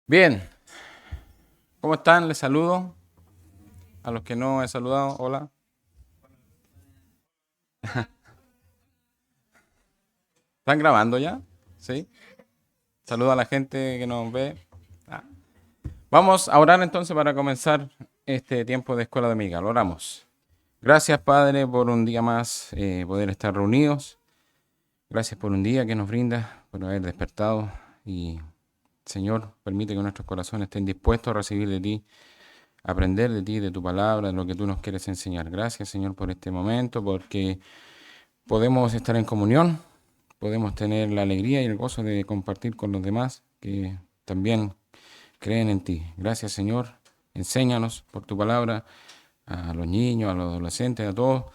Bien, ¿cómo están? Les saludo. A los que no he saludado, hola. ¿Están grabando ya? ¿Sí? Saludo a la gente que nos ve. Ah. Vamos a orar entonces para comenzar este tiempo de escuela dominical. Oramos. Gracias, Padre, por un día más poder estar reunidos. Gracias por un día que nos brinda, por haber despertado. Y, Señor, permite que nuestros corazones estén dispuestos a recibir de ti, a aprender de ti, de tu palabra, de lo que tú nos quieres enseñar. Gracias, Señor, por este momento, porque podemos estar en comunión, podemos tener la alegría y el gozo de compartir con los demás que también creen en ti. Gracias, Señor. Enséñanos por tu palabra a los niños, a los adolescentes, a todos,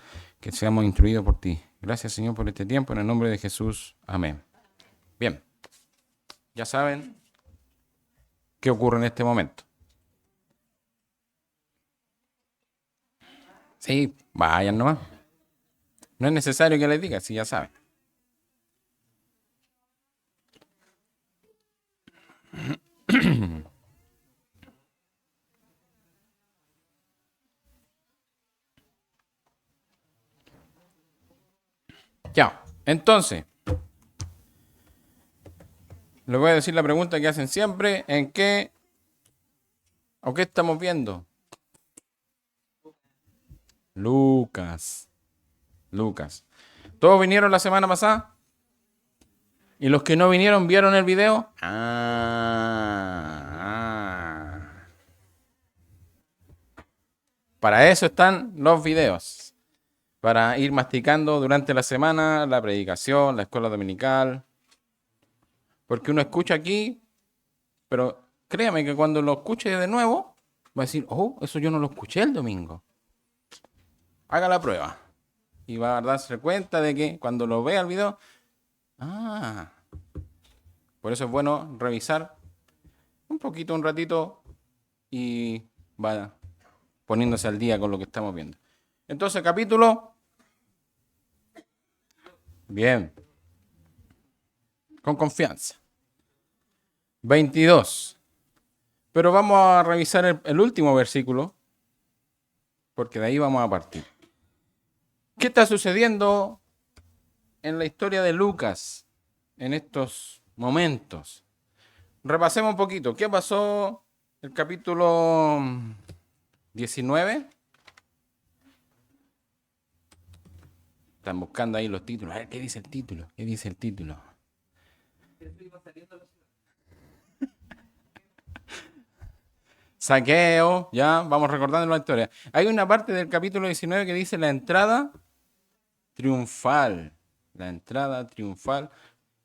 que seamos instruidos por ti. Gracias, Señor, por este tiempo. En el nombre de Jesús. Amén. Bien, ya saben qué ocurre en este momento. Sí, vayan nomás. No es necesario que les diga, si ya saben. Ya, entonces, les voy a decir la pregunta que hacen siempre. ¿En qué o qué estamos viendo? Lucas. Lucas. ¿Todos vinieron la semana pasada? ¿Y los que no vinieron vieron el video? Para eso están los videos. Para ir masticando durante la semana la predicación, la escuela dominical. Porque uno escucha aquí, pero créame que cuando lo escuche de nuevo, va a decir, oh, eso yo no lo escuché el domingo. Haga la prueba. Y va a darse cuenta de que cuando lo vea el video, ah, por eso es bueno revisar un poquito, un ratito y va poniéndose al día con lo que estamos viendo. Entonces, capítulo, bien, con confianza. 22. Pero vamos a revisar el último versículo, porque de ahí vamos a partir. ¿Qué está sucediendo en la historia de Lucas en estos momentos? Repasemos un poquito. ¿Qué pasó el capítulo 19? Están buscando ahí los títulos. A ver, ¿qué dice el título? ¿Qué dice el título? Saqueo, ya, vamos recordando la historia. Hay una parte del capítulo 19 que dice la entrada triunfal. La entrada triunfal.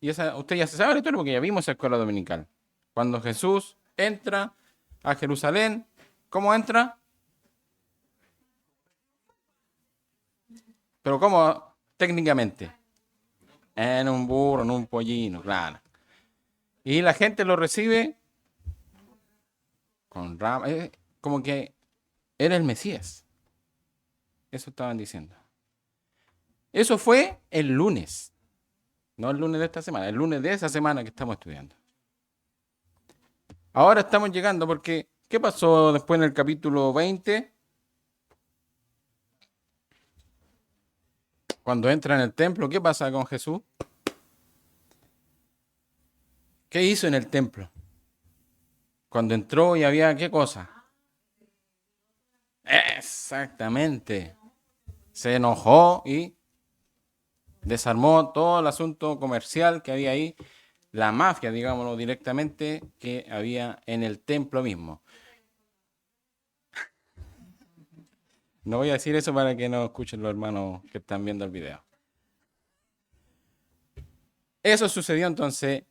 Y esa, usted ya se sabe la historia porque ya vimos esa escuela dominical. Cuando Jesús entra a Jerusalén, ¿cómo entra? Pero ¿cómo técnicamente? En un burro, en un pollino, claro. Y la gente lo recibe con rama. Como que era el Mesías. Eso estaban diciendo. Eso fue el lunes. No el lunes de esta semana, el lunes de esa semana que estamos estudiando. Ahora estamos llegando porque, ¿qué pasó después en el capítulo 20? Cuando entra en el templo, ¿qué pasa con Jesús? ¿Qué hizo en el templo? Cuando entró y había qué cosa. Exactamente. Se enojó y desarmó todo el asunto comercial que había ahí, la mafia, digámoslo directamente, que había en el templo mismo. No voy a decir eso para que no escuchen los hermanos que están viendo el video. Eso sucedió entonces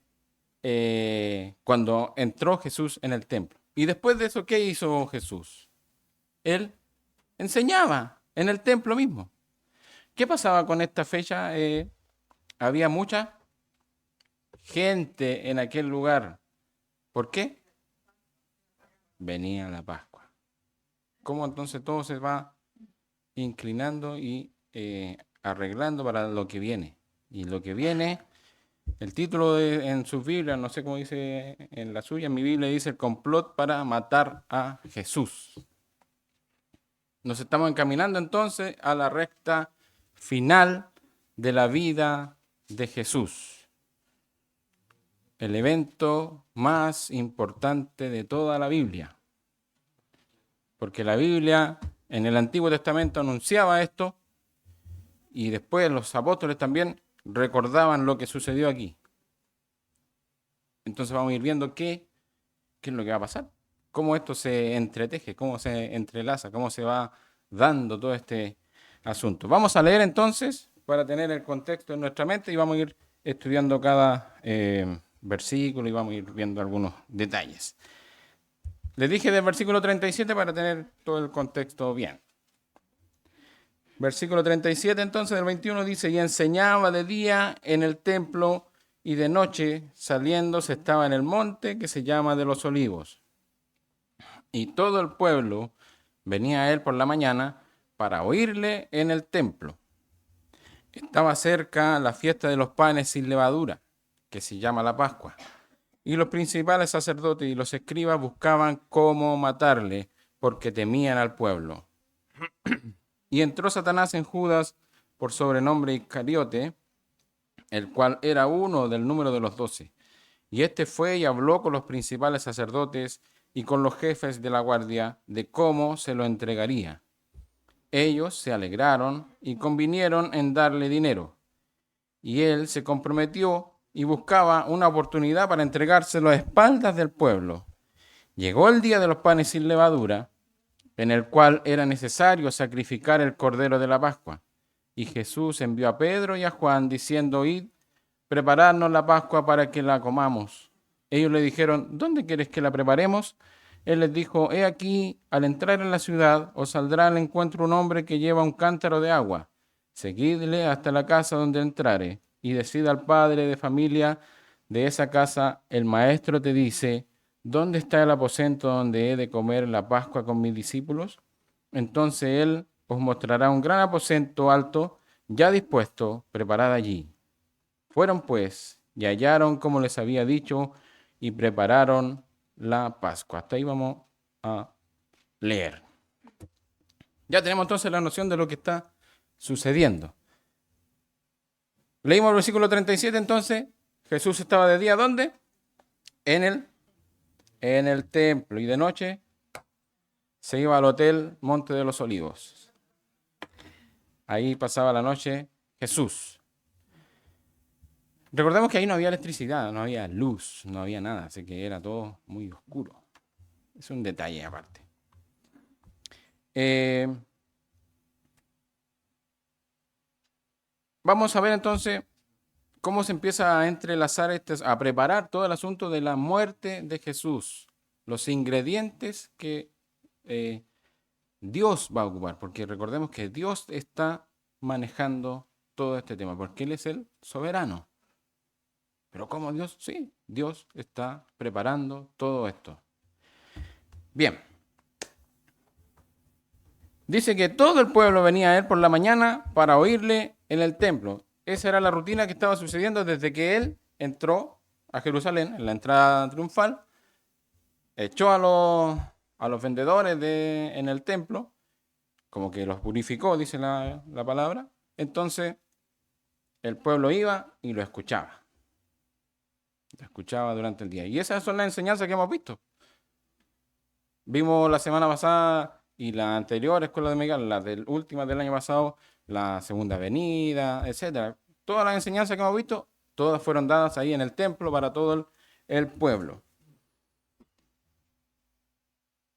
cuando entró Jesús en el templo. Y después de eso, ¿qué hizo Jesús? Él enseñaba en el templo mismo. ¿Qué pasaba con esta fecha? Había mucha gente en aquel lugar. ¿Por qué? Venía la Pascua. ¿Cómo entonces todo se va inclinando y arreglando para lo que viene? Y lo que viene El título en sus Biblias, no sé cómo dice en la suya, en mi Biblia dice el complot para matar a Jesús. Nos estamos encaminando entonces a la recta final de la vida de Jesús. El evento más importante de toda la Biblia. Porque la Biblia en el Antiguo Testamento anunciaba esto y después los apóstoles también recordaban lo que sucedió aquí. Entonces vamos a ir viendo qué es lo que va a pasar, cómo esto se entreteje, cómo se entrelaza, cómo se va dando todo este asunto. Vamos a leer entonces para tener el contexto en nuestra mente y vamos a ir estudiando cada versículo y vamos a ir viendo algunos detalles. Les dije del versículo 37 para tener todo el contexto bien. Versículo 37 entonces del 21 dice, y enseñaba de día en el templo y de noche saliendo se estaba en el monte que se llama de los Olivos. Y todo el pueblo venía a él por la mañana para oírle en el templo. Estaba cerca la fiesta de los panes sin levadura, que se llama la Pascua. Y los principales sacerdotes y los escribas buscaban cómo matarle, porque temían al pueblo. Y entró Satanás en Judas, por sobrenombre Iscariote, el cual era uno del número de los 12. Y este fue y habló con los principales sacerdotes y con los jefes de la guardia de cómo se lo entregaría. Ellos se alegraron y convinieron en darle dinero. Y él se comprometió y buscaba una oportunidad para entregárselo a espaldas del pueblo. Llegó el día de los panes sin levadura, en el cual era necesario sacrificar el cordero de la Pascua. Y Jesús envió a Pedro y a Juan, diciendo, id, prepararnos la Pascua para que la comamos. Ellos le dijeron, ¿dónde quieres que la preparemos? Él les dijo, he aquí, al entrar en la ciudad, os saldrá al encuentro un hombre que lleva un cántaro de agua. Seguidle hasta la casa donde entrare, y decid al padre de familia de esa casa, el maestro te dice, ¿dónde está el aposento donde he de comer la Pascua con mis discípulos? Entonces él os mostrará un gran aposento alto, ya dispuesto, preparad allí. Fueron pues, y hallaron como les había dicho, y prepararon la Pascua. Hasta ahí vamos a leer. Ya tenemos entonces la noción de lo que está sucediendo. Leímos el versículo 37 entonces. Jesús estaba de día, ¿dónde? En el templo. Y de noche se iba al hotel Monte de los Olivos. Ahí pasaba la noche Jesús. Recordemos que ahí no había electricidad, no había luz, no había nada, así que era todo muy oscuro. Es un detalle aparte. Vamos a ver entonces cómo se empieza a entrelazar, a preparar todo el asunto de la muerte de Jesús, los ingredientes que Dios va a ocupar, porque recordemos que Dios está manejando todo este tema, porque Él es el soberano. Pero ¿cómo Dios? Sí, Dios está preparando todo esto. Bien. Dice que todo el pueblo venía a él por la mañana para oírle en el templo. Esa era la rutina que estaba sucediendo desde que él entró a Jerusalén, en la entrada triunfal, echó a los vendedores en el templo, como que los purificó, dice la palabra. Entonces el pueblo iba y lo escuchaba. Lo escuchaba durante el día. Y esas son las enseñanzas que hemos visto. Vimos la semana pasada y la anterior escuela de Miguel, la última del año pasado, la segunda venida, etcétera. Todas las enseñanzas que hemos visto, todas fueron dadas ahí en el templo para todo el pueblo.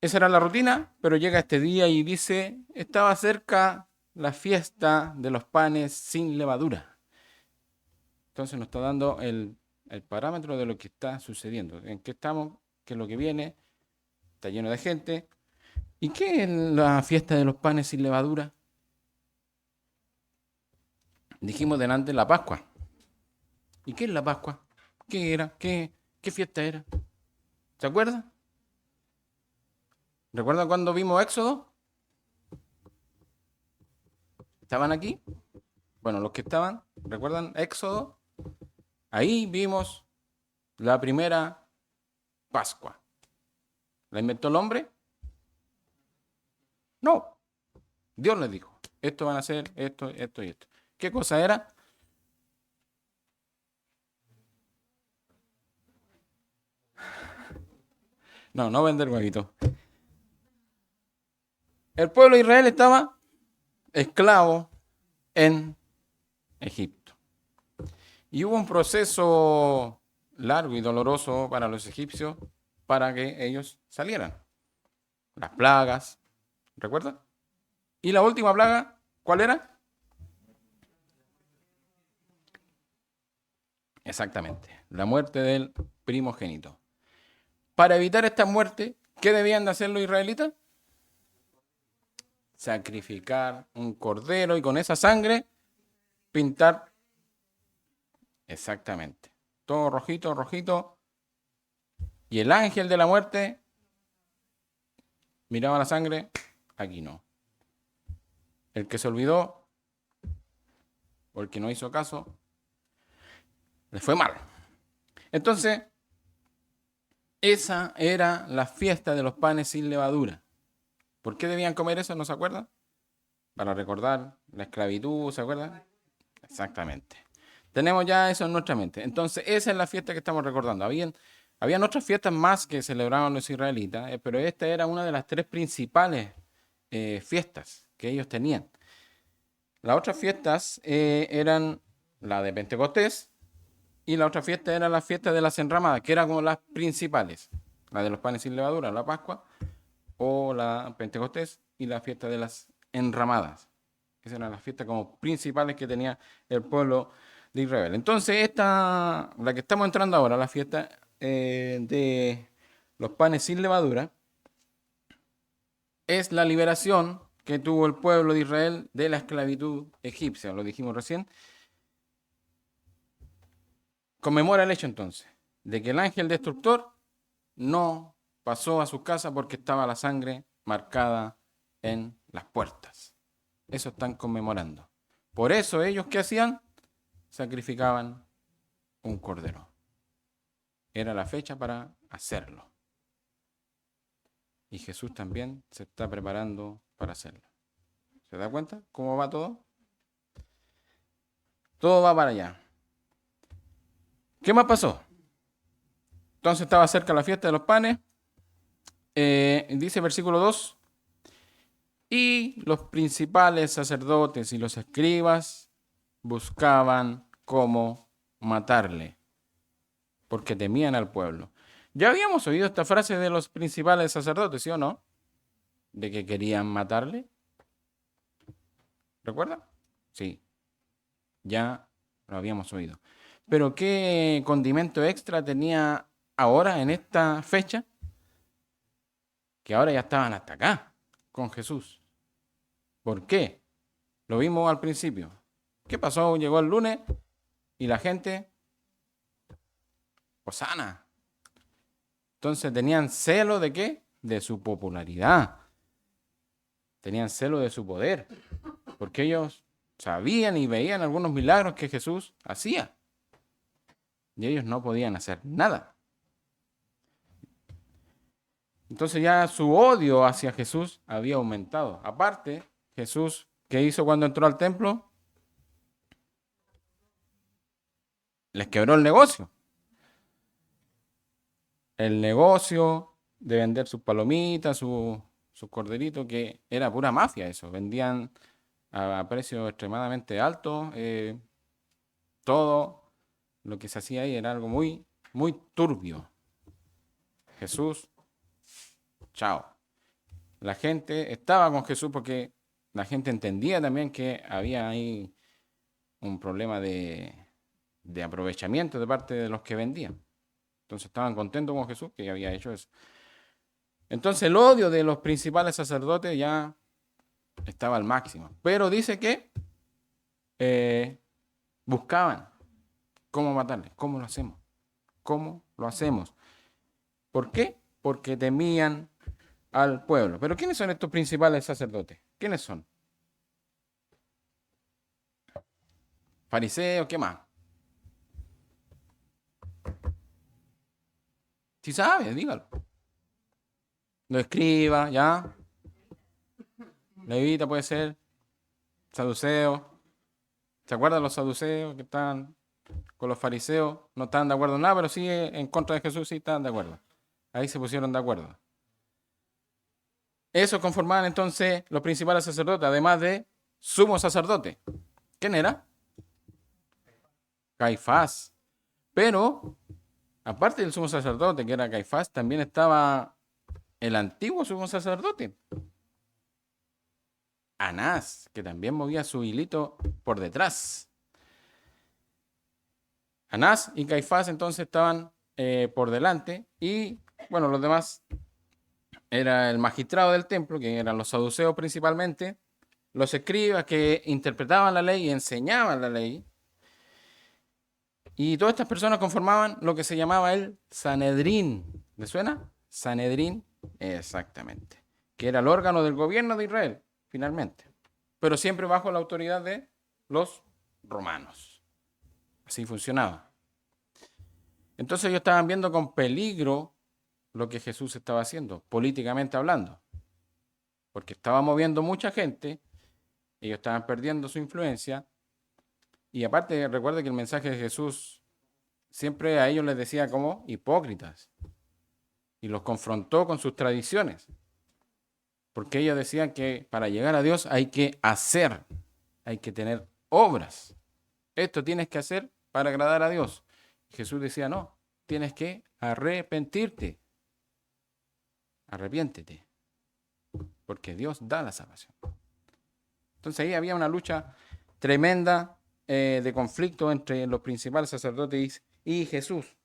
Esa era la rutina, pero llega este día y dice, estaba cerca la fiesta de los panes sin levadura. Entonces nos está dando el parámetro de lo que está sucediendo, en qué estamos, qué es lo que viene, está lleno de gente. ¿Y qué es la fiesta de los panes sin levadura? Dijimos delante la Pascua. ¿Y qué es la Pascua? ¿Qué era? ¿Qué fiesta era? ¿Se acuerdan? ¿Recuerdan cuando vimos Éxodo? ¿Estaban aquí? Bueno, los que estaban, ¿recuerdan Éxodo? Ahí vimos la primera Pascua. ¿La inventó el hombre? No. Dios les dijo, esto van a hacer, esto, esto y esto. ¿Qué cosa era? No, no vender huevitos. El pueblo de Israel estaba esclavo en Egipto. Y hubo un proceso largo y doloroso para los egipcios para que ellos salieran. Las plagas, ¿recuerdan? Y la última plaga, ¿cuál era? Exactamente, la muerte del primogénito. Para evitar esta muerte, ¿qué debían de hacer los israelitas? Sacrificar un cordero y con esa sangre pintar exactamente. Todo rojito, rojito. Y el ángel de la muerte miraba la sangre, aquí no. El que se olvidó o el que no hizo caso, le fue mal. Entonces, esa era la fiesta de los panes sin levadura. ¿Por qué debían comer eso? ¿No se acuerdan? Para recordar la esclavitud, ¿se acuerdan? Exactamente. Tenemos ya eso en nuestra mente. Entonces, esa es la fiesta que estamos recordando. Habían otras fiestas más que celebraban los israelitas, pero esta era una de las tres principales fiestas que ellos tenían. Las otras fiestas eran la de Pentecostés y la otra fiesta era la fiesta de las enramadas, que eran como las principales. La de los panes sin levadura, la Pascua, o la Pentecostés y la fiesta de las enramadas. Esas eran las fiestas como principales que tenía el pueblo de Israel. Entonces, la que estamos entrando ahora, la fiesta de los panes sin levadura, es la liberación que tuvo el pueblo de Israel de la esclavitud egipcia, lo dijimos recién. Conmemora el hecho entonces de que el ángel destructor no pasó a su casa porque estaba la sangre marcada en las puertas. Eso están conmemorando. Por eso ellos, ¿qué hacían? Sacrificaban un cordero. Era la fecha para hacerlo. Y Jesús también se está preparando para hacerlo. ¿Se da cuenta cómo va todo? Todo va para allá. ¿Qué más pasó? Entonces estaba cerca la fiesta de los panes. Dice versículo 2. Y los principales sacerdotes y los escribas buscaban cómo matarle, porque temían al pueblo. Ya habíamos oído esta frase de los principales sacerdotes, ¿sí o no? De que querían matarle. ¿Recuerda? Sí, ya lo habíamos oído. Pero ¿qué condimento extra tenía ahora en esta fecha? Que ahora ya estaban hasta acá con Jesús. ¿Por qué? Lo vimos al principio. ¿Qué pasó? Llegó el lunes y la gente, hosana. Entonces tenían celo de qué? De su popularidad. Tenían celo de su poder. Porque ellos sabían y veían algunos milagros que Jesús hacía. Y ellos no podían hacer nada. Entonces ya su odio hacia Jesús había aumentado. Aparte, Jesús, ¿qué hizo cuando entró al templo? Les quebró el negocio. El negocio de vender sus palomitas, sus corderitos, que era pura mafia eso. Vendían a precios extremadamente altos. Todo lo que se hacía ahí era algo muy, muy turbio. Jesús, chao. La gente estaba con Jesús porque la gente entendía también que había ahí un problema de aprovechamiento de parte de los que vendían. Entonces estaban contentos con Jesús que había hecho eso. Entonces el odio de los principales sacerdotes ya estaba al máximo. Pero dice que buscaban cómo matarle. ¿Cómo lo hacemos? ¿Cómo lo hacemos? ¿Por qué? Porque temían al pueblo. Pero ¿quiénes son estos principales sacerdotes? ¿Quiénes son? Fariseos, ¿qué más? Si sabe, dígalo. Los escribas, ¿ya? Levita puede ser. Saduceos. ¿Se acuerdan los saduceos que estaban con los fariseos? No estaban de acuerdo en nada, pero sí en contra de Jesús sí estaban de acuerdo. Ahí se pusieron de acuerdo. Eso conformaban entonces los principales sacerdotes, además de sumo sacerdote. ¿Quién era? Caifás. Pero, aparte del sumo sacerdote, que era Caifás, también estaba el antiguo sumo sacerdote, Anás, que también movía su hilito por detrás. Anás y Caifás entonces estaban por delante y, bueno, los demás era el magistrado del templo, que eran los saduceos principalmente, los escribas que interpretaban la ley y enseñaban la ley, y todas estas personas conformaban lo que se llamaba el Sanedrín. ¿Le suena? Sanedrín, exactamente, que era el órgano del gobierno de Israel, finalmente, pero siempre bajo la autoridad de los romanos. Así funcionaba. Entonces ellos estaban viendo con peligro lo que Jesús estaba haciendo, políticamente hablando, porque estaba moviendo mucha gente, ellos estaban perdiendo su influencia, y aparte recuerde que el mensaje de Jesús siempre a ellos les decía como hipócritas, y los confrontó con sus tradiciones, porque ellos decían que para llegar a Dios hay que hacer, hay que tener obras. Esto tienes que hacer para agradar a Dios. Jesús decía, no, tienes que arrepentirte. Arrepiéntete, porque Dios da la salvación. Entonces ahí había una lucha tremenda de conflicto entre los principales sacerdotes y Jesús.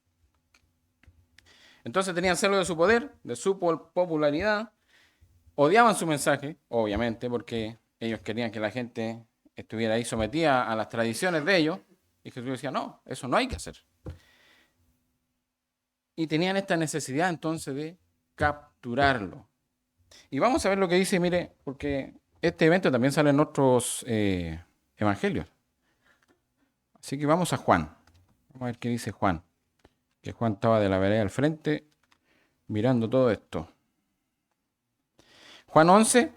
Entonces tenían celo de su poder, de su popularidad, odiaban su mensaje, obviamente, porque ellos querían que la gente estuviera ahí sometida a las tradiciones de ellos, y Jesús decía, no, eso no hay que hacer. Y tenían esta necesidad entonces de capturarlo. Y vamos a ver lo que dice, mire, porque este evento también sale en otros evangelios. Así que vamos a Juan. Vamos a ver qué dice Juan. Que Juan estaba de la vereda al frente mirando todo esto. Juan 11.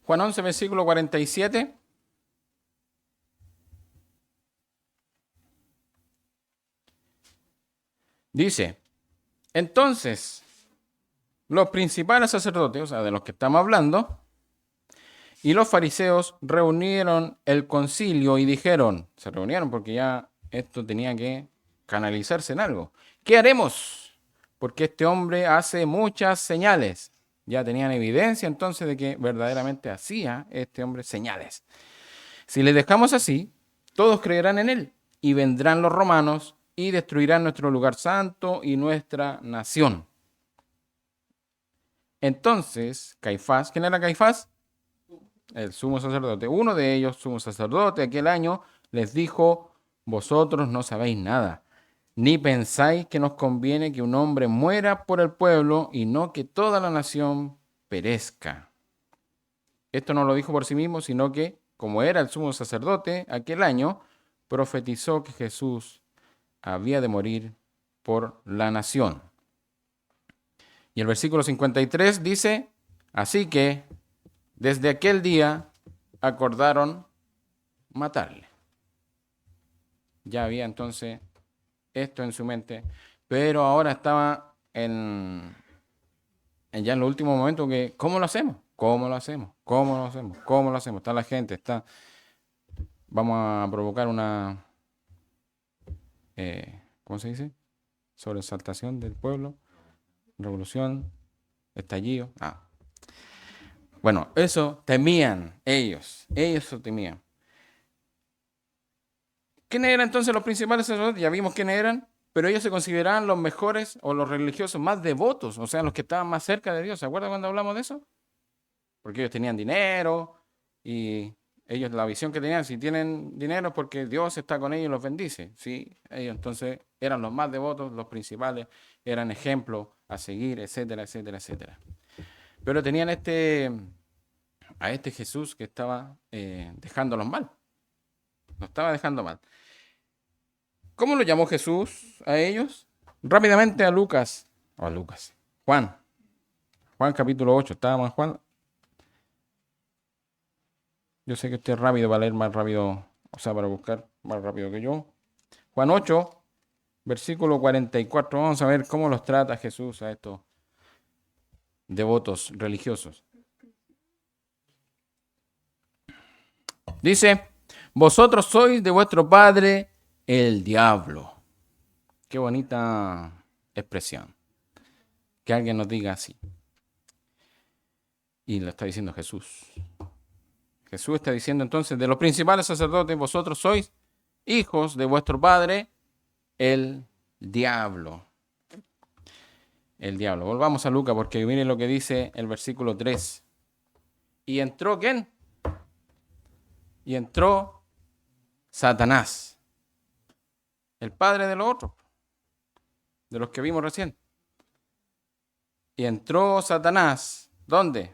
Juan 11, versículo 47. Dice, entonces, los principales sacerdotes, o sea, de los que estamos hablando, y los fariseos reunieron el concilio y dijeron, se reunieron porque ya esto tenía que canalizarse en algo. ¿Qué haremos? Porque este hombre hace muchas señales. Ya tenían evidencia entonces de que verdaderamente hacía este hombre señales. Si le dejamos así, todos creerán en él y vendrán los romanos y destruirán nuestro lugar santo y nuestra nación. Entonces, Caifás, ¿quién era Caifás? El sumo sacerdote. Uno de ellos, sumo sacerdote, aquel año, les dijo, vosotros no sabéis nada, ni pensáis que nos conviene que un hombre muera por el pueblo y no que toda la nación perezca. Esto no lo dijo por sí mismo, sino que, como era el sumo sacerdote aquel año, profetizó que Jesús había de morir por la nación. Y el versículo 53 dice, así que desde aquel día acordaron matarle. Ya había entonces esto en su mente, pero ahora estaba ya en los últimos momentos que, ¿cómo lo hacemos? ¿Cómo lo hacemos? ¿Cómo lo hacemos? ¿Cómo lo hacemos? Está la gente, vamos a provocar una, ¿cómo se dice? Sobresaltación del pueblo, revolución, estallido. Bueno, eso temían ellos eso temían. ¿Quiénes eran entonces los principales sacerdotes? Ya vimos quiénes eran, pero ellos se consideraban los mejores o los religiosos más devotos, o sea, los que estaban más cerca de Dios. ¿Se acuerdan cuando hablamos de eso? Porque ellos tenían dinero y ellos la visión que tenían, si tienen dinero es porque Dios está con ellos y los bendice. ¿Sí? Ellos entonces eran los más devotos, los principales, eran ejemplos a seguir, etcétera, etcétera, etcétera. Pero tenían a este Jesús que estaba dejándolos mal. Lo estaba dejando mal. ¿Cómo lo llamó Jesús a ellos? Rápidamente a Lucas. O a Lucas. Juan. Juan capítulo 8. Estábamos en Juan. Yo sé que usted es rápido para leer más rápido. O sea, para buscar más rápido que yo. Juan 8, versículo 44. Vamos a ver cómo los trata Jesús a estos devotos religiosos. Dice, vosotros sois de vuestro padre el diablo. Qué bonita expresión. Que alguien nos diga así. Y lo está diciendo Jesús. Jesús está diciendo entonces, de los principales sacerdotes, vosotros sois hijos de vuestro padre el diablo. El diablo. Volvamos a Lucas porque miren lo que dice el versículo 3. ¿Y entró quién? Y entró Satanás, el padre de los otros, de los que vimos recién. Y entró Satanás, ¿dónde?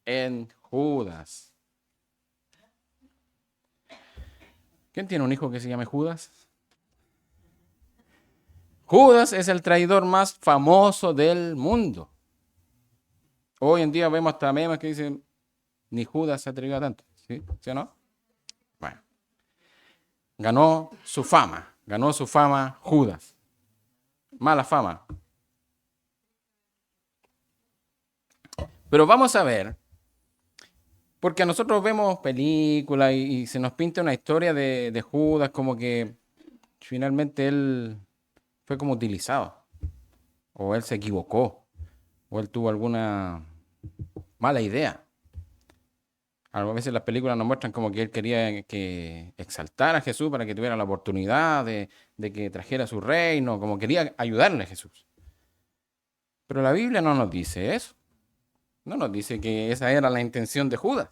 En Judas. ¿Quién tiene un hijo que se llame Judas? Judas es el traidor más famoso del mundo. Hoy en día vemos hasta memes que dicen, ni Judas se atrevió a tanto. ¿Sí? ¿Sí o no? Bueno. Ganó su fama Judas. Mala fama. Pero vamos a ver, porque nosotros vemos películas y se nos pinta una historia de Judas como que finalmente él fue como utilizado, o él se equivocó, o él tuvo alguna mala idea. A veces las películas nos muestran como que él quería que exaltar a Jesús para que tuviera la oportunidad de que trajera su reino, como quería ayudarle a Jesús. Pero la Biblia no nos dice eso. No nos dice que esa era la intención de Judas.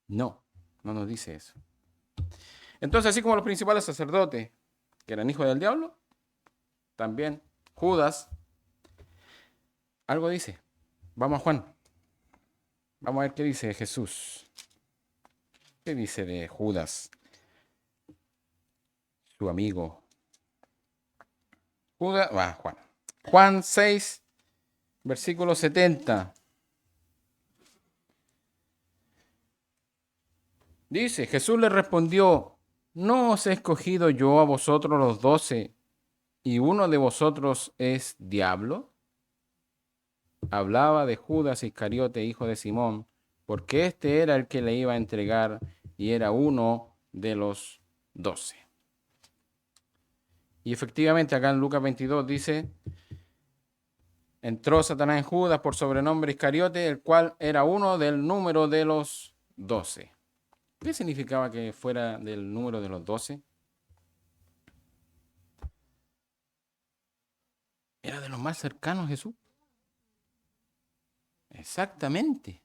No, no nos dice eso. Entonces, así como los principales sacerdotes, que eran hijos del diablo, también Judas, algo dice. Vamos a Juan. Vamos a ver qué dice Jesús. ¿Qué dice de Judas? Su amigo. Judas, Juan. Juan 6, versículo 70. Dice, Jesús le respondió, ¿no os he escogido yo a vosotros los 12 y uno de vosotros es diablo? Hablaba de Judas Iscariote, hijo de Simón, porque este era el que le iba a entregar y era uno de los 12. Y efectivamente acá en Lucas 22 dice, entró Satanás en Judas por sobrenombre Iscariote, el cual era uno del número de los 12. ¿Qué significaba que fuera del número de los 12? Era de los más cercanos a Jesús. Exactamente.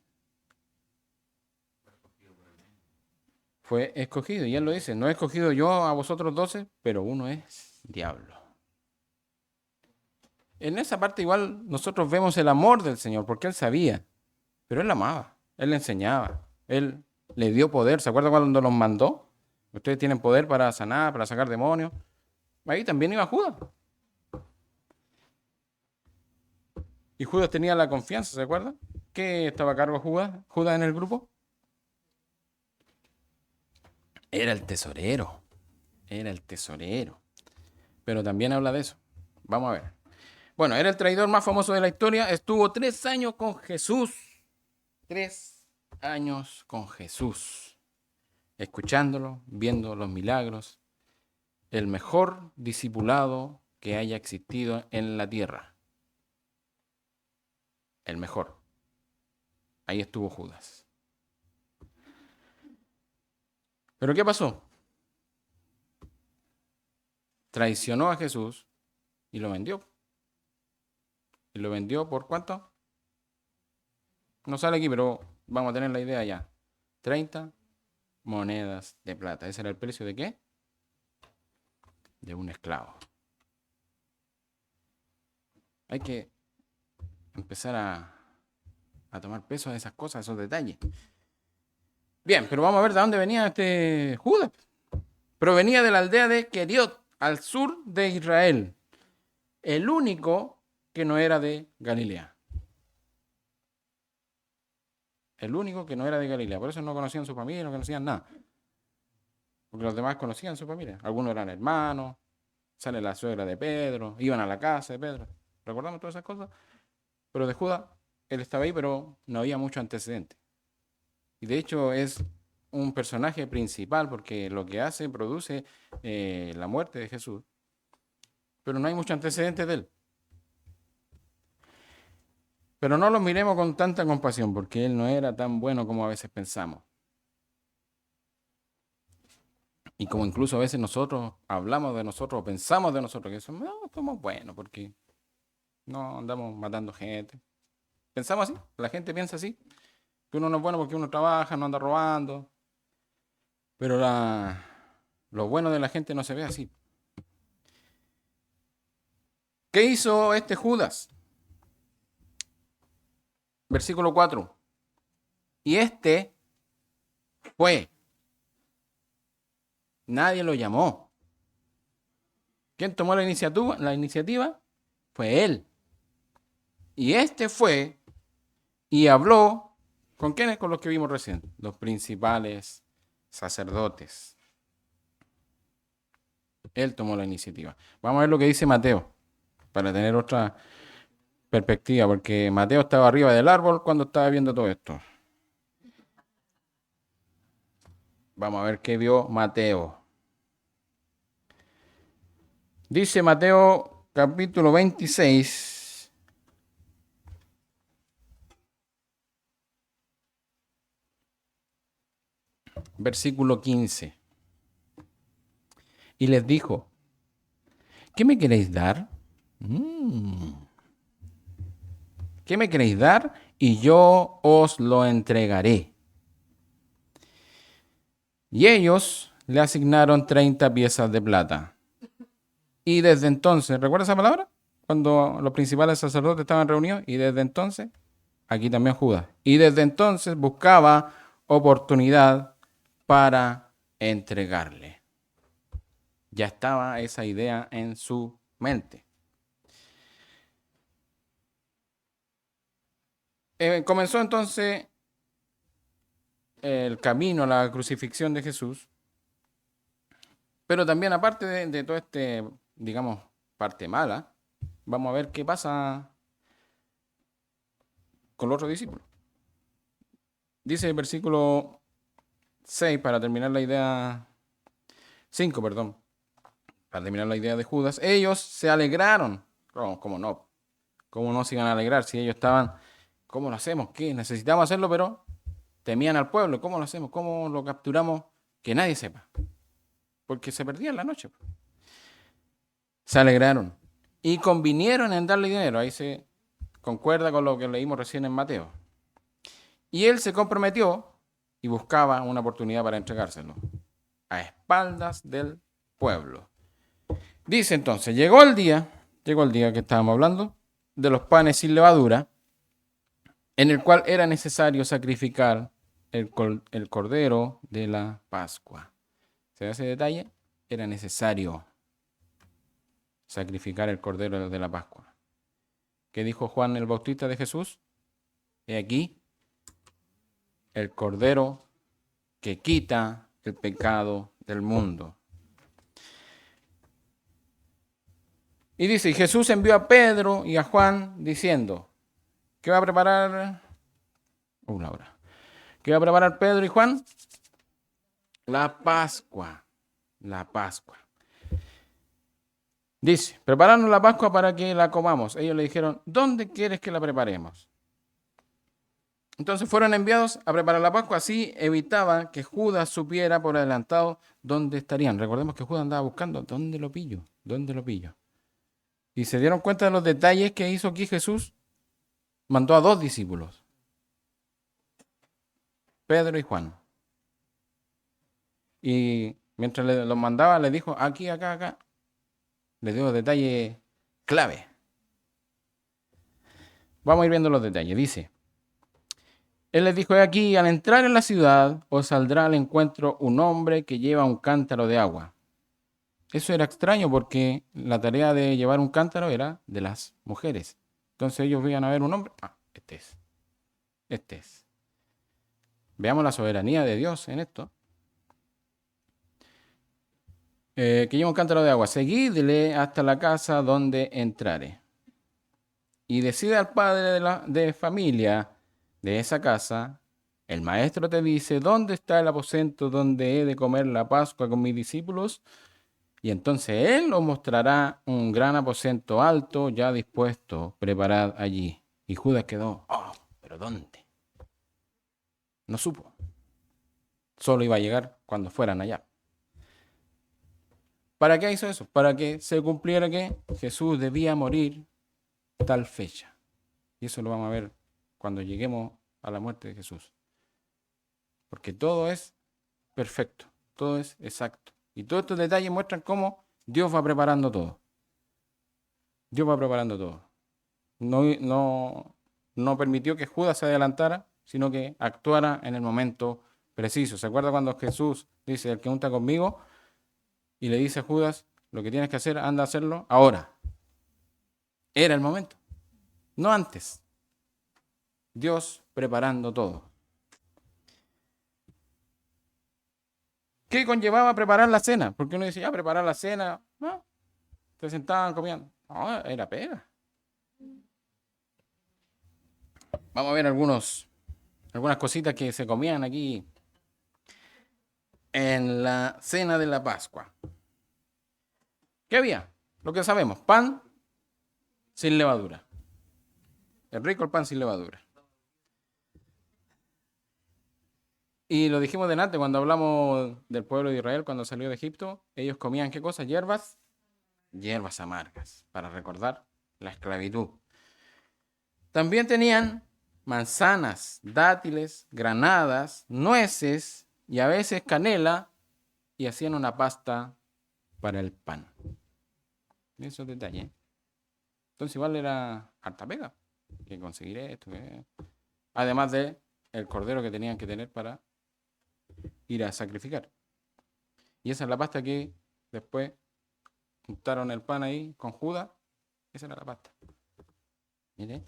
Fue escogido. Y él lo dice, no he escogido yo a vosotros 12, pero uno es diablo. En esa parte igual nosotros vemos el amor del Señor, porque Él sabía, pero Él amaba, Él le enseñaba, Él le dio poder. ¿Se acuerda cuando los mandó? Ustedes tienen poder para sanar, para sacar demonios. Ahí también iba Judas. Y Judas tenía la confianza, ¿se acuerda? ¿Qué estaba a cargo Judas en el grupo? Era el tesorero. Era el tesorero. Pero también habla de eso. Vamos a ver. Bueno, era el traidor más famoso de la historia. Estuvo 3 años con Jesús. 3 años con Jesús. Escuchándolo, viendo los milagros. El mejor discipulado que haya existido en la tierra. El mejor. Ahí estuvo Judas. ¿Pero qué pasó? Traicionó a Jesús y lo vendió. ¿Y lo vendió por cuánto? No sale aquí, pero vamos a tener la idea ya. 30 monedas de plata. ¿Ese era el precio de qué? De un esclavo. Hay que empezar a tomar peso de esas cosas, esos detalles. Bien, pero vamos a ver de dónde venía este Judas. Provenía de la aldea de Queriot, al sur de Israel. El único que no era de Galilea. El único que no era de Galilea. Por eso no conocían su familia, no conocían nada. Porque los demás conocían su familia. Algunos eran hermanos, sale la suegra de Pedro, iban a la casa de Pedro. ¿Recordamos todas esas cosas? Pero de Judas, él estaba ahí, pero no había mucho antecedente. Y de hecho es un personaje principal porque lo que hace produce la muerte de Jesús. Pero no hay mucho antecedente de él. Pero no lo miremos con tanta compasión porque él no era tan bueno como a veces pensamos. Y como incluso a veces nosotros hablamos de nosotros o pensamos de nosotros que somos, no, somos buenos porque no andamos matando gente. Pensamos así, la gente piensa así, que uno no es bueno porque uno trabaja, no anda robando. Pero lo bueno de la gente no se ve así. ¿Qué hizo este Judas? Versículo 4. Y este fue. Nadie lo llamó. ¿Quién tomó la iniciativa? La iniciativa fue él. Y este fue y habló. ¿Con quiénes? Con los que vimos recién. Los principales sacerdotes. Él tomó la iniciativa. Vamos a ver lo que dice Mateo. Para tener otra perspectiva. Porque Mateo estaba arriba del árbol cuando estaba viendo todo esto. Vamos a ver qué vio Mateo. Dice Mateo capítulo 26. Versículo 15. Y les dijo, ¿qué me queréis dar? ¿Qué me queréis dar? Y yo os lo entregaré. Y ellos le asignaron 30 piezas de plata. Y desde entonces, ¿recuerda esa palabra? Cuando los principales sacerdotes estaban reunidos. Y desde entonces, aquí también Judas. Y desde entonces buscaba oportunidad para entregarle. Ya estaba esa idea en su mente. Comenzó entonces el camino a la crucifixión de Jesús, pero también aparte de todo este, digamos, parte mala, vamos a ver qué pasa con los otros discípulos. Dice el versículo 6, para terminar la idea, 5, perdón, para terminar la idea de Judas, ellos se alegraron. ¿Cómo no? ¿Cómo no se iban a alegrar si ellos estaban, ¿cómo lo hacemos? ¿Qué? Necesitamos hacerlo, pero temían al pueblo. ¿Cómo lo hacemos? ¿Cómo lo capturamos? Que nadie sepa. Porque se perdía en la noche. Se alegraron y convinieron en darle dinero. Ahí se concuerda con lo que leímos recién en Mateo. Y él se comprometió y buscaba una oportunidad para entregárselo a espaldas del pueblo. Dice entonces, llegó el día que estábamos hablando, de los panes sin levadura, en el cual era necesario sacrificar el cordero de la Pascua. ¿Se ve ese detalle? Era necesario sacrificar el cordero de la Pascua. ¿Qué dijo Juan el Bautista de Jesús? He aquí el cordero que quita el pecado del mundo. Y dice, y Jesús envió a Pedro y a Juan diciendo, ¿qué va a preparar? Laura. ¿Qué va a preparar Pedro y Juan? La Pascua. La Pascua. Dice, prepararnos la Pascua para que la comamos. Ellos le dijeron, ¿dónde quieres que la preparemos? Entonces fueron enviados a preparar la Pascua, así evitaban que Judas supiera por adelantado dónde estarían. Recordemos que Judas andaba buscando, ¿dónde lo pillo? ¿Dónde lo pillo? Y se dieron cuenta de los detalles que hizo aquí Jesús. Mandó a 2 discípulos, Pedro y Juan. Y mientras los mandaba, le dijo, aquí, acá, acá. Le dio detalles clave. Vamos a ir viendo los detalles. Dice, él les dijo: "He aquí, al entrar en la ciudad, os saldrá al encuentro un hombre que lleva un cántaro de agua". Eso era extraño porque la tarea de llevar un cántaro era de las mujeres. Entonces ellos veían a ver un hombre. Ah, este es. Este es. Veamos la soberanía de Dios en esto. Que lleva un cántaro de agua. Seguidle hasta la casa donde entrare. Y decide al padre de familia de esa casa: el maestro te dice, ¿dónde está el aposento donde he de comer la Pascua con mis discípulos? Y entonces él os mostrará un gran aposento alto, ya dispuesto, preparad allí. Y Judas quedó: "Oh, ¿pero dónde?". No supo. Solo iba a llegar cuando fueran allá. ¿Para qué hizo eso? Para que se cumpliera que Jesús debía morir tal fecha. Y eso lo vamos a ver cuando lleguemos a la muerte de Jesús. Porque todo es perfecto, todo es exacto. Y todos estos detalles muestran cómo Dios va preparando todo. Dios va preparando todo. No permitió que Judas se adelantara, sino que actuara en el momento preciso. ¿Se acuerda cuando Jesús dice: "El que unta conmigo"? Y le dice a Judas: "Lo que tienes que hacer, anda a hacerlo ahora". Era el momento, no antes. Dios preparando todo. ¿Qué conllevaba preparar la cena? Porque uno dice: "Ya, preparar la cena". No, se sentaban comiendo. No, era pega. Vamos a ver algunas cositas que se comían aquí en la cena de la Pascua. ¿Qué había? Lo que sabemos: pan sin levadura. Es rico el pan sin levadura. Y lo dijimos delante cuando hablamos del pueblo de Israel cuando salió de Egipto. Ellos comían ¿qué cosa? Hierbas. Hierbas amargas, para recordar la esclavitud. También tenían manzanas, dátiles, granadas, nueces y a veces canela, y hacían una pasta para el pan. Esos detalles. Entonces igual era harta pega que conseguir esto. Además de el cordero que tenían que tener para ir a sacrificar. Y esa es la pasta que después juntaron el pan ahí con Judas. Esa era la pasta. Mire.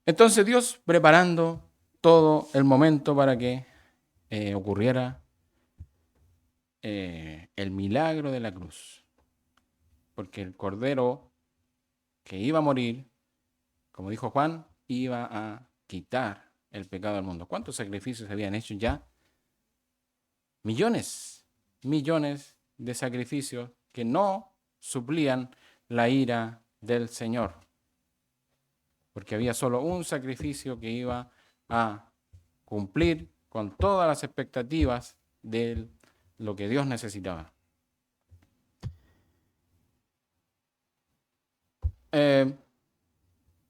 Entonces Dios preparando todo el momento para que ocurriera el milagro de la cruz. Porque el cordero que iba a morir, como dijo Juan, iba a quitar el pecado del mundo. ¿Cuántos sacrificios habían hecho ya? Millones, millones de sacrificios que no suplían la ira del Señor. Porque había solo un sacrificio que iba a cumplir con todas las expectativas de lo que Dios necesitaba.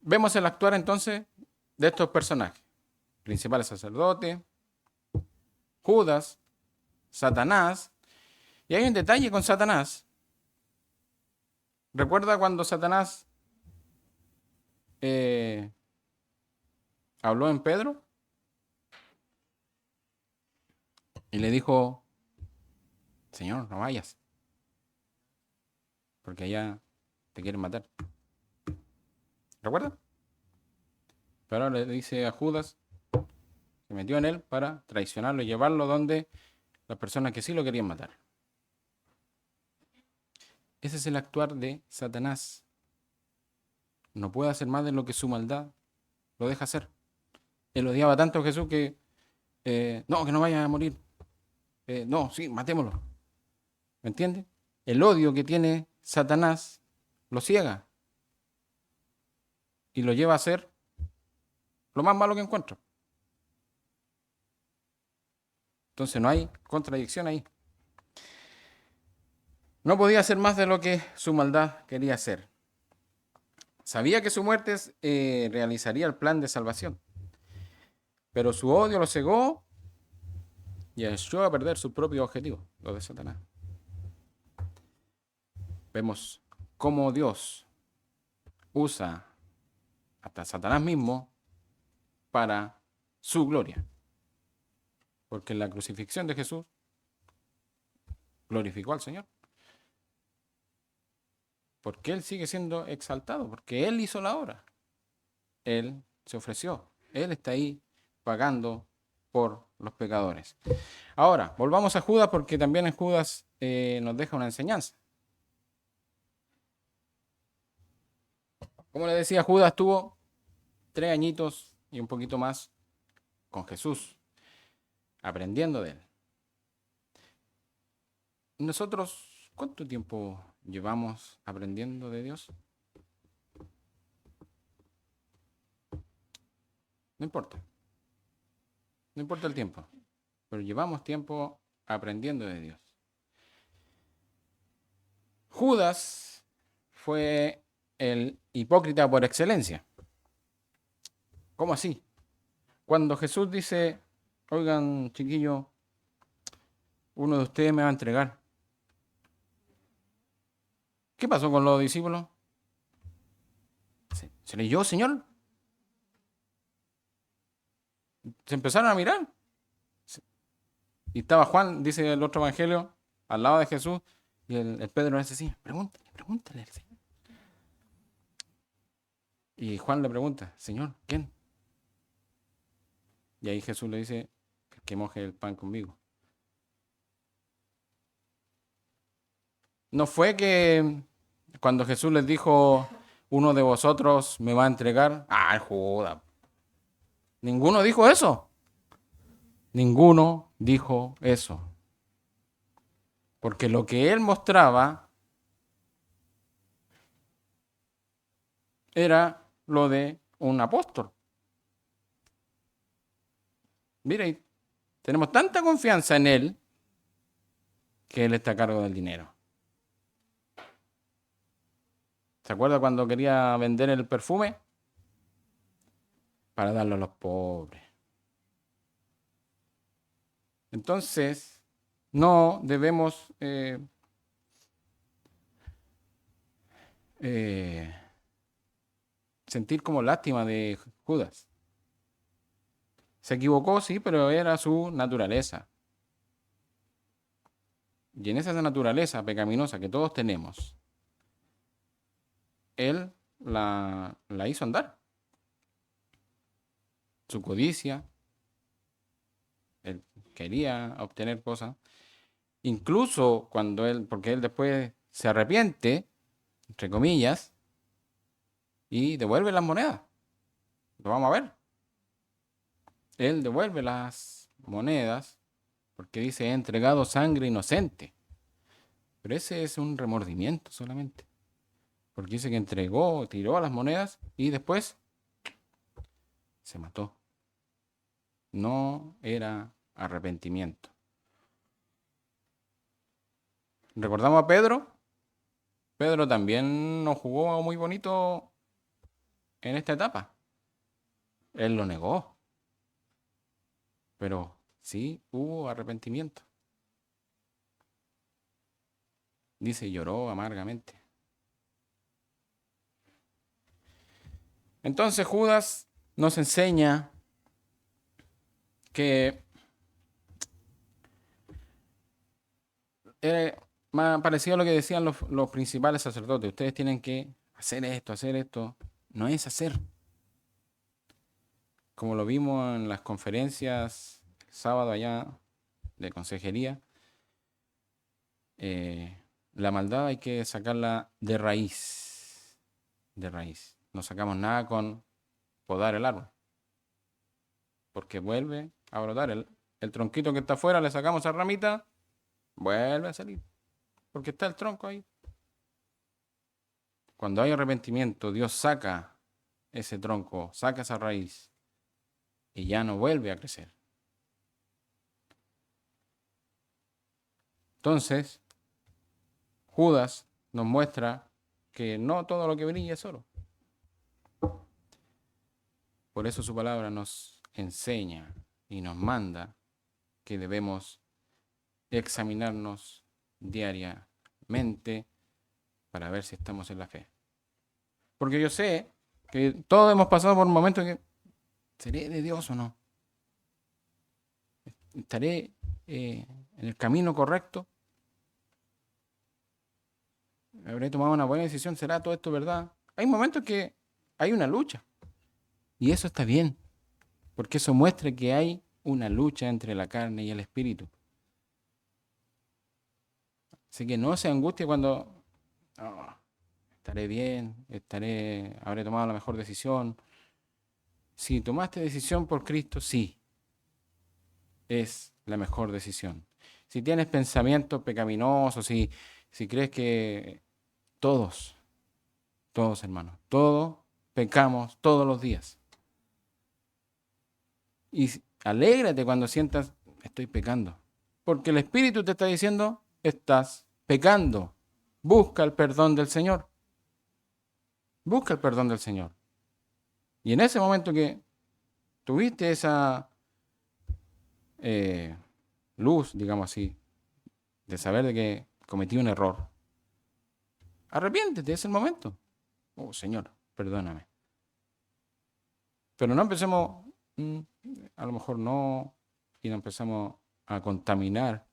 Vemos el actuar entonces de estos personajes: principales sacerdotes, Judas, Satanás. Y hay un detalle con Satanás. ¿Recuerda cuando Satanás habló en Pedro y le dijo: "Señor, no vayas, porque allá te quieren matar"? ¿Recuerda? Pero ahora le dice a Judas, se metió en él para traicionarlo y llevarlo donde las personas que sí lo querían matar. Ese es el actuar de Satanás. No puede hacer más de lo que su maldad lo deja hacer. Él odiaba tanto a Jesús que no, que no vaya a morir. No, sí, matémoslo. ¿Me entiende? El odio que tiene Satanás lo ciega y lo lleva a hacer lo más malo que encuentra. Entonces no hay contradicción ahí. No podía hacer más de lo que su maldad quería hacer. Sabía que su muerte realizaría el plan de salvación, pero su odio lo cegó y echó a perder su propio objetivo, lo de Satanás. Vemos cómo Dios usa hasta Satanás mismo para su gloria. Porque en la crucifixión de Jesús glorificó al Señor. Porque Él sigue siendo exaltado, porque Él hizo la obra. Él se ofreció. Él está ahí pagando por los pecadores. Ahora, volvamos a Judas porque también en Judas nos deja una enseñanza. Como le decía, Judas tuvo 3 añitos y un poquito más con Jesús, aprendiendo de Él. Nosotros, ¿cuánto tiempo llevamos aprendiendo de Dios? No importa. No importa el tiempo. Pero llevamos tiempo aprendiendo de Dios. Judas fue el hipócrita por excelencia. ¿Cómo así? Cuando Jesús dice, oigan, chiquillos, uno de ustedes me va a entregar. ¿Qué pasó con los discípulos? ¿Se leyó, Señor? Se empezaron a mirar. Y estaba Juan, dice el otro evangelio, al lado de Jesús, y el Pedro le dice así, pregúntale al Señor. Y Juan le pregunta, Señor, ¿quién? Y ahí Jesús le dice, que moje el pan conmigo. No fue que cuando Jesús les dijo, uno de vosotros me va a entregar, Judas. Ninguno dijo eso. Ninguno dijo eso. Porque lo que él mostraba era lo de un apóstol. Mire, tenemos tanta confianza en él que él está a cargo del dinero. ¿Se acuerda cuando quería vender el perfume? Para darlo a los pobres. Entonces, no debemos sentir como lástima de Judas. Se equivocó, sí, pero era su naturaleza. Y en esa naturaleza pecaminosa que todos tenemos, él la hizo andar. Su codicia, él quería obtener cosas. Incluso cuando porque él después se arrepiente, entre comillas, y devuelve las monedas. Lo vamos a ver. Él devuelve las monedas porque dice, he entregado sangre inocente. Pero ese es un remordimiento solamente. Porque dice que entregó, tiró las monedas y después se mató. No era arrepentimiento. ¿Recordamos a Pedro? Pedro también nos jugó muy bonito en esta etapa. Él lo negó. Pero sí hubo arrepentimiento. Dice, lloró amargamente. Entonces Judas nos enseña que era más parecido a lo que decían los principales sacerdotes. Ustedes tienen que hacer esto, hacer esto. No es hacer. Como lo vimos en las conferencias el sábado allá de consejería, la maldad hay que sacarla de raíz. De raíz. No sacamos nada con podar el árbol. Porque vuelve a brotar. El tronquito que está afuera, le sacamos esa ramita, vuelve a salir. Porque está el tronco ahí. Cuando hay arrepentimiento, Dios saca ese tronco, saca esa raíz y ya no vuelve a crecer. Entonces, Judas nos muestra que no todo lo que brilla es oro. Por eso su palabra nos enseña y nos manda que debemos examinarnos diariamente para ver si estamos en la fe. Porque yo sé que todos hemos pasado por un momento que, ¿seré de Dios o no? ¿Estaré en el camino correcto? ¿Habré tomado una buena decisión? ¿Será todo esto verdad? Hay momentos que hay una lucha. Y eso está bien, porque eso muestra que hay una lucha entre la carne y el espíritu. Así que no se angustie cuando "Oh, estaré bien, habré tomado la mejor decisión". Si tomaste decisión por Cristo, sí, es la mejor decisión. Si tienes pensamientos pecaminosos, si crees que todos, todos hermanos, todos pecamos todos los días. Y alégrate cuando sientas, estoy pecando. Porque el Espíritu te está diciendo, estás pecando. Busca el perdón del Señor. Busca el perdón del Señor. Y en ese momento que tuviste esa eh, luz, digamos así, de saber de que cometí un error, arrepiéntete, es el momento. Oh, Señor, perdóname. Pero no empecemos, a lo mejor no, y no empezamos a contaminar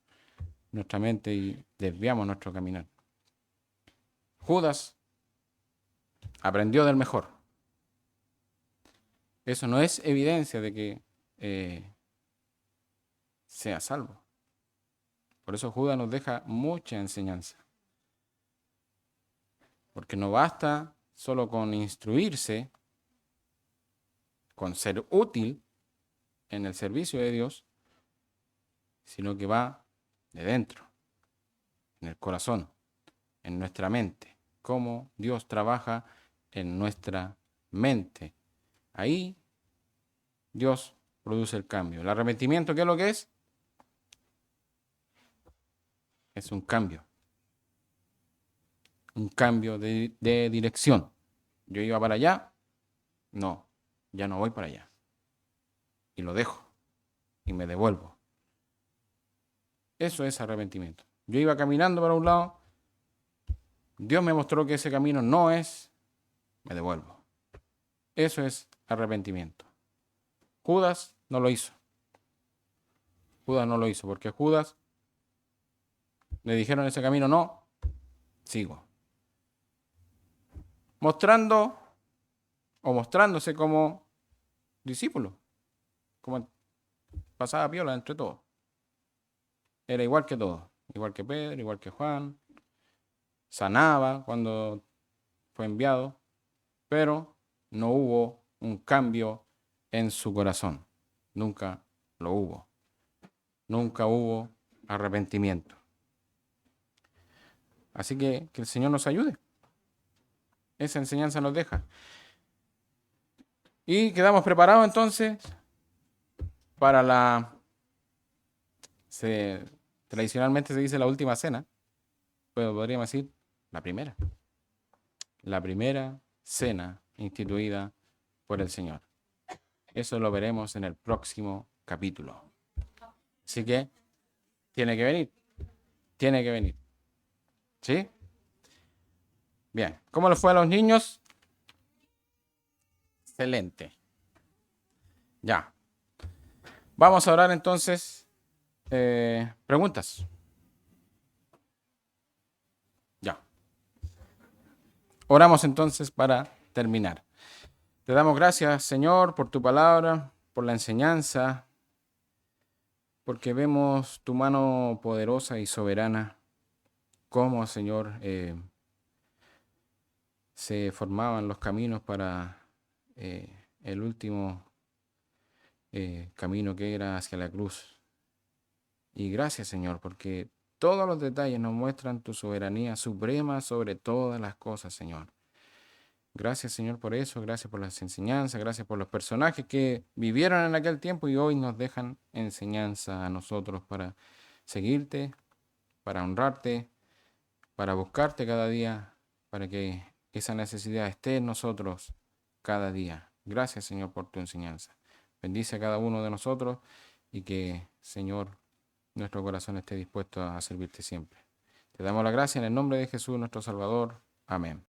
nuestra mente y desviamos nuestro caminar. Judas aprendió del mejor. Eso no es evidencia de que sea salvo. Por eso Judas nos deja mucha enseñanza. Porque no basta solo con instruirse, con ser útil en el servicio de Dios, sino que va de dentro, en el corazón, en nuestra mente. Cómo Dios trabaja en nuestra mente. Ahí Dios produce el cambio. El arrepentimiento, ¿qué es lo que es? Es un cambio. Un cambio de dirección. Yo iba para allá, no, ya no voy para allá. Y lo dejo y me devuelvo. Eso es arrepentimiento. Yo iba caminando para un lado, Dios me mostró que ese camino no es, me devuelvo. Eso es arrepentimiento. Judas no lo hizo. Judas no lo hizo porque Judas le dijeron ese camino no, sigo. Mostrando o mostrándose como discípulo, como pasaba piola entre todos. Era igual que todos, igual que Pedro, igual que Juan, sanaba cuando fue enviado, pero no hubo un cambio en su corazón. Nunca lo hubo. Nunca hubo arrepentimiento. Así que el Señor nos ayude. Esa enseñanza nos deja. Y quedamos preparados entonces para tradicionalmente se dice la última cena, pero podríamos decir la primera. La primera cena instituida por el Señor. Eso lo veremos en el próximo capítulo. Así que tiene que venir. Tiene que venir. ¿Sí? Bien. ¿Cómo les fue a los niños? Excelente. Ya. Vamos a orar entonces. Preguntas. Ya. Oramos entonces para terminar. Te damos gracias, Señor, por tu palabra, por la enseñanza, porque vemos tu mano poderosa y soberana, cómo, Señor, se formaban los caminos para el último camino que era hacia la cruz. Y gracias, Señor, porque todos los detalles nos muestran tu soberanía suprema sobre todas las cosas, Señor. Gracias, Señor, por eso. Gracias por las enseñanzas. Gracias por los personajes que vivieron en aquel tiempo y hoy nos dejan enseñanza a nosotros para seguirte, para honrarte, para buscarte cada día, para que esa necesidad esté en nosotros cada día. Gracias, Señor, por tu enseñanza. Bendice a cada uno de nosotros y que, Señor, nuestro corazón esté dispuesto a servirte siempre. Te damos la gracia en el nombre de Jesús, nuestro Salvador. Amén.